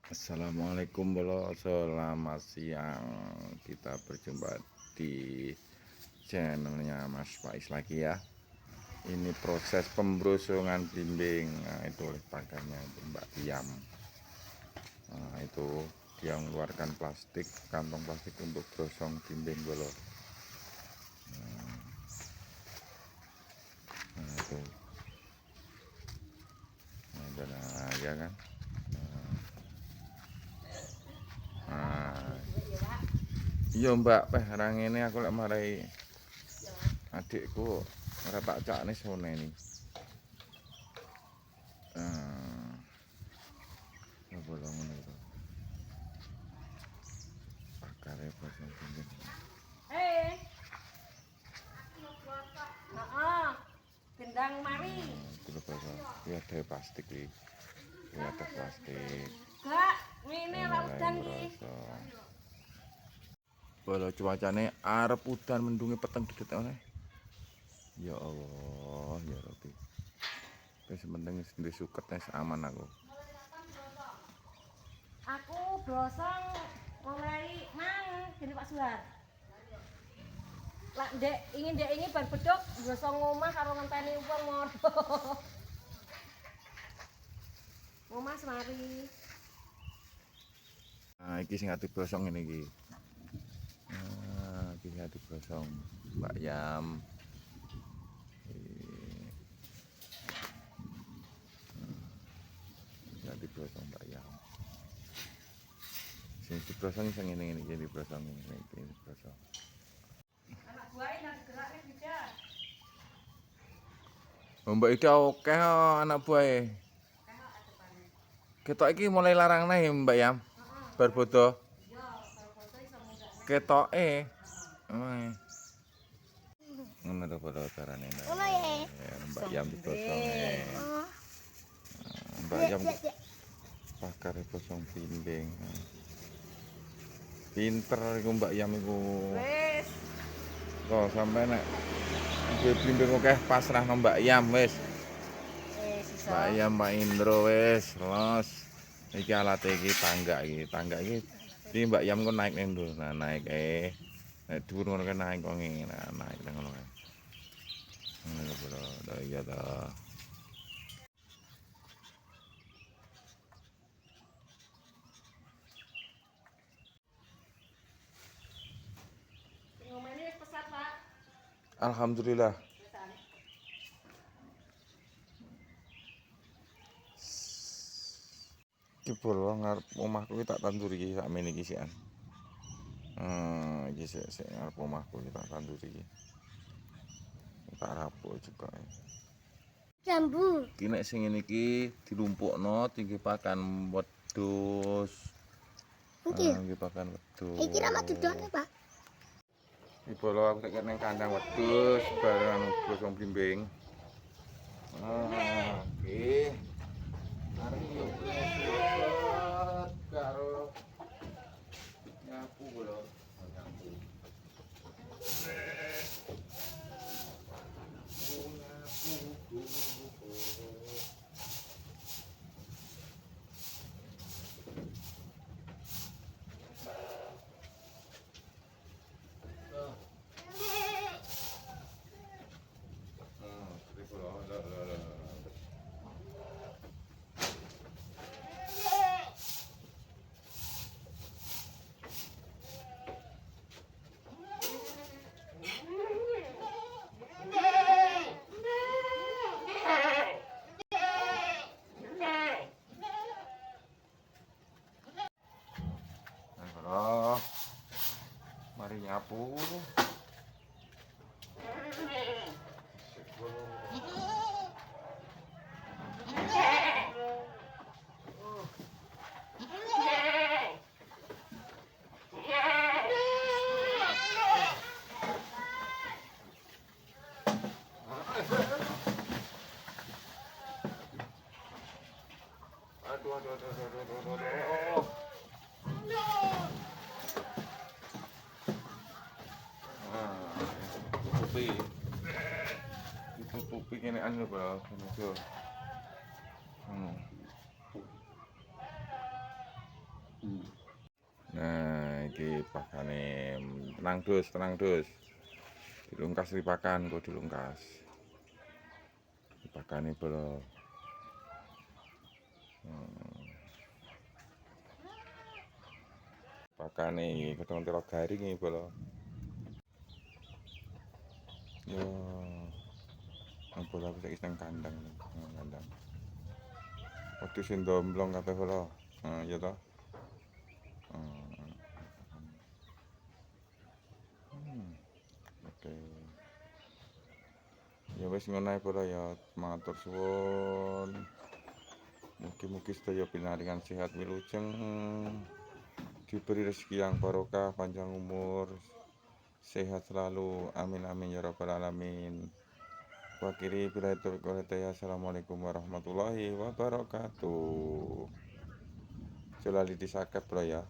Assalamualaikum bro, selamat siang. Kita berjumpa di channelnya Mas Faiz lagi ya. Ini proses pembrosungan blimbing. Nah, itu oleh pagarnya itu Mbak Diam. Nah, itu dia mengeluarkan plastik, kantong plastik untuk brosong blimbing bro. Nah, itu. Nah, ya kan. Nah, iya Mbak, orang ini aku lek marai adikku ora tak cakne sone ini. Ya bolong ngono itu. Pakare brosong blimbing. Heeh. Gendang mari. Itu brosong. Ya ada plastik iki. Ya ada plastik. Gak, ngene ora udan iki. Brosong. Bolo cuacane arep udan mendunge peteng dedet oleh. Ya Allah, ya Rabbi. Wis penting wis duwe suket wis aman aku. Aku brosong mulai mang gini Pak Suhar. Lah ndek ingin bar bedhok brosong omah karo ngenteni wong ngono. Omah semari. Nah, iki sing ati brosong ngene iki. Nah, iki sing ati brosong Mbak Yam. Sing ati brosong Mbak Yam. Sing dibrosong sing ngene-ngene iki dibrosong ngene iki dibrosong. Anak buahe nang gerak nek bisa. Mbak Ida oke anak buahe. Ketok iki mulai larang nae Mbak Yam. Bar bodo. Iya, kalau foto iso munggah. Ketoke. Ngono to padha carane. Ngono ya. Mbak Yam dibrosong. Oh. Mbak Yam pakare brosong blimbing. Pinter iku Mbak Yam iku. Wis. Kok sampe nek duwe blimbing akeh pasrah nang Mbak Yam wis. Wis iso. Mbak Yam Pak Indro wis los. Iki alat iki tangga iki. Tangga iki iki Mbak Yam kok naik ning ndul. Nah naik nek dhuwur ngono kan naik kok ngene. Nah naik nang ngono kae. Ngono bro. Iya ta. Ngomeni wis pesat, Pak. Alhamdulillah. Pesane. Iki bolo ngarep omahku iki tak tanduri iki sakmene iki sikan. Iki sik ngarep omahku iki tak tanduri iki. Tak rapuk juga. Jambu. Iki nek sing ngene iki dilumpukno tinggi pakan wedhus. Iki. Nggih pakan wedhus. Iki ramah dudone, Pak. Iki bolo aku tak ning kandang wedhus bareng brosong blimbing. Nggih. Mari yo karo nyapu bolo. Nyapu. Mari nyapu. Aduh. Tutupi. Ditutupi kene anu bro, kene. Nah, iki pakane tenang dus. Dilungkas ripakan kok dilungkas. Dipakane bolo. Pakane iki ketemu telo garing iki bolo. Yo. Bola aku saiki nang kandang. Kandang. Waktu sing domblong kabeh bolo. Ya toh. Oke. Ya wis ngono ae bolo ya. Matur suwun. Mugi-mugi sedaya pinaringan sehat wilujeng. Diberi rezeki yang barokah, panjang umur, sehat selalu. Amin amin ya rabbal alamin. Wakili bila itu assalamualaikum warahmatullahi wabarakatuh. Jalali disakep bro ya.